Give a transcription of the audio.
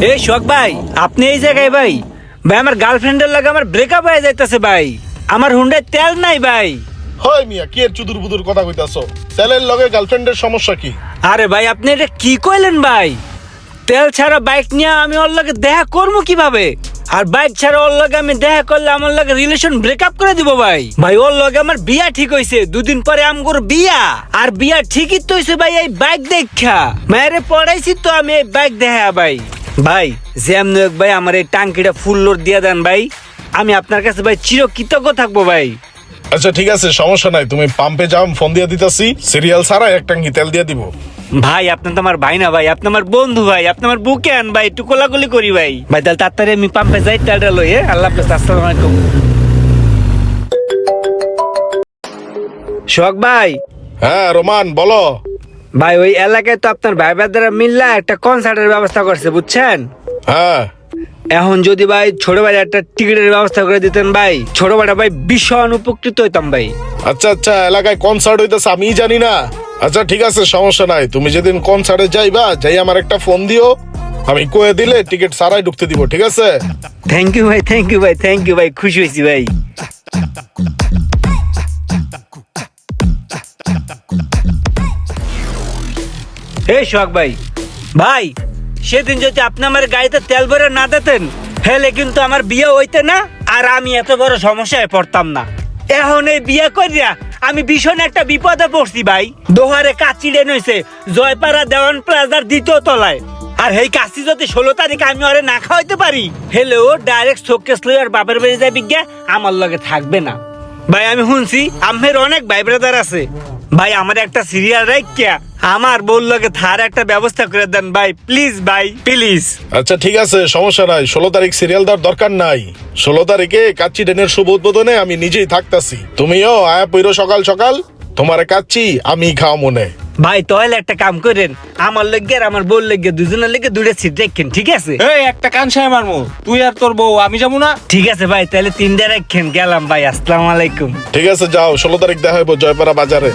এই শোক ভাই, আপনি এই জায়গায় ভাই? ভাই আমার গার্লফ্রেন্ডের লাগে আমার ব্রেকআপ হয়ে যাইতেছে ভাই। আমার হুন্ডায় তেল নাই ভাই। হয় মিয়া, কি এর চুদুর বুদুর কথা কইতাছো? তেলের লগে গার্লফ্রেন্ডের সমস্যা কি? আরে ভাই আপনি এটা কি কইলেন ভাই? তেল ছাড়া বাইক নিয়ে আমি ওর লগে দেখা করবো কিভাবে? আর বাইক ছাড়া ওর লগে আমি দেখা করলে আমার লগে রিলেশন ব্রেকআপ করে দিব ভাই। ভাই ওর লগে আমার বিয়া ঠিক হইছে, দুদিন পরে আমগোর বিয়া। আর বিয়া ঠিকই তো হইছে ভাই এই বাইক দেখা। মেয়েরে পড়াইছি তো আমি এই বাইক দেখা ভাই। ভাই যেমন হোক ভাই আমার এই টাঙ্কিটা ফুল লোড দিয়ে দেন ভাই। আমি আপনার কাছে ভাই চিরকৃতজ্ঞ থাকবো ভাই। আচ্ছা ঠিক আছে, সমস্যা নাই, তুমি পাম্পে যাও, ফোন দিয়ে দিতাছি। সিরিয়াল ছাড়া এক ট্যাঙ্কি তেল দিয়ে দিব। ভাই আপনি তো আমার ভাই না ভাই, আপনি আমার বন্ধু ভাই, আপনি আমার বুকে আন ভাই, একটু কোলাকুলি করি ভাই। ভাই তাহলে তাড়াতাড়ি আমি পাম্পে যাই, তেলটা লই। আল্লাহ হাফেজ, আসসালামু আলাইকুম। শোক ভাই। হ্যাঁ রোমান বলো। ভাই ওই এলাকায় তো আপনার ভাই ব্রাদাররা মিল্লা একটা কনসার্টের ব্যবস্থা করছে বুঝছেন। হ্যাঁ এখন যদি ভাই ছোট ভাই একটা টিকিটের ব্যবস্থা করে দিতেন ভাই, ছোট ভাইটা ভাই ভীষণ উপকৃত হইতাম ভাই। আচ্ছা আচ্ছা, এলাকায় কনসার্ট হইতেছে আমি জানি না। আচ্ছা ঠিক আছে, সমস্যা নাই, তুমি যেদিন কনসার্টে যাইবা যাই আমার একটা ফোন দিও, আমি কয়ে দিলে টিকিট ছাড়াই ঢুকতে দিব, ঠিক আছে? থ্যাংক ইউ ভাই, থ্যাংক ইউ ভাই, থ্যাংক ইউ ভাই, খুশি হয়েছি ভাই। এই শোক ভাই, ভাই সেদিন যদি আপনি আমার গাড়িতে তেল ভরে না দিতেন হেলে কিন্তু আমার বিয়ে হইতে না, আর আমি এত বড় সমস্যায় পড়তাম না। এখন এই বিয়ে করিয়া আমি ভীষণ একটা বিপদে পড়ছি ভাই। দোহারে কাচি ডেন হয়েছে জয়পাড়া দেওয়ান প্লাজার 2য় তলায়। আর এই কাশি যদি 16 তারিখ আমি ওরে না খাওয়াইতে পারি হেলে ও ডাইরেক্ট শোকেস লই আর বাপের বাড়ি যাই বিজ্ঞা আমার লগে থাকবে না। ভাই আমি শুনছি আমের অনেক ভাই ব্রাদার আছে ভাই, আমার একটা সিরিয়াল রাখিয়া আমার বউর লগে থার একটা ব্যবস্থা করে দেন ভাই, প্লিজ ভাই প্লিজ। আচ্ছা ঠিক আছে, সমস্যা নাই, 16 তারিখ সিরিয়াল দেওয়ার দরকার নাই। 16 তারিখে কাচ্চি ডেনের শুভ উদ্বোধনে আমি নিজেই থাকতাছি। তুমিও আয়া পইরো সকাল সকাল, তোমারে কাচ্চি আমি খাও মনে। ভাই তাহলে একটা কাম করেন, আমার লগে আর আমার বউর লগে দুজনের লগে 2টা সিট রাখেন, ঠিক আছে? এই একটা কানসায় মারমু, তুই আর তোর বউ, আমি যাবো না। ঠিক আছে ভাই, তাহলে 3টা রাখেন, গেলাম ভাই, আসসালামু আলাইকুম। ঠিক আছে যাও, 16 তারিখ দেখা হইব জয়পাড়া বাজারে।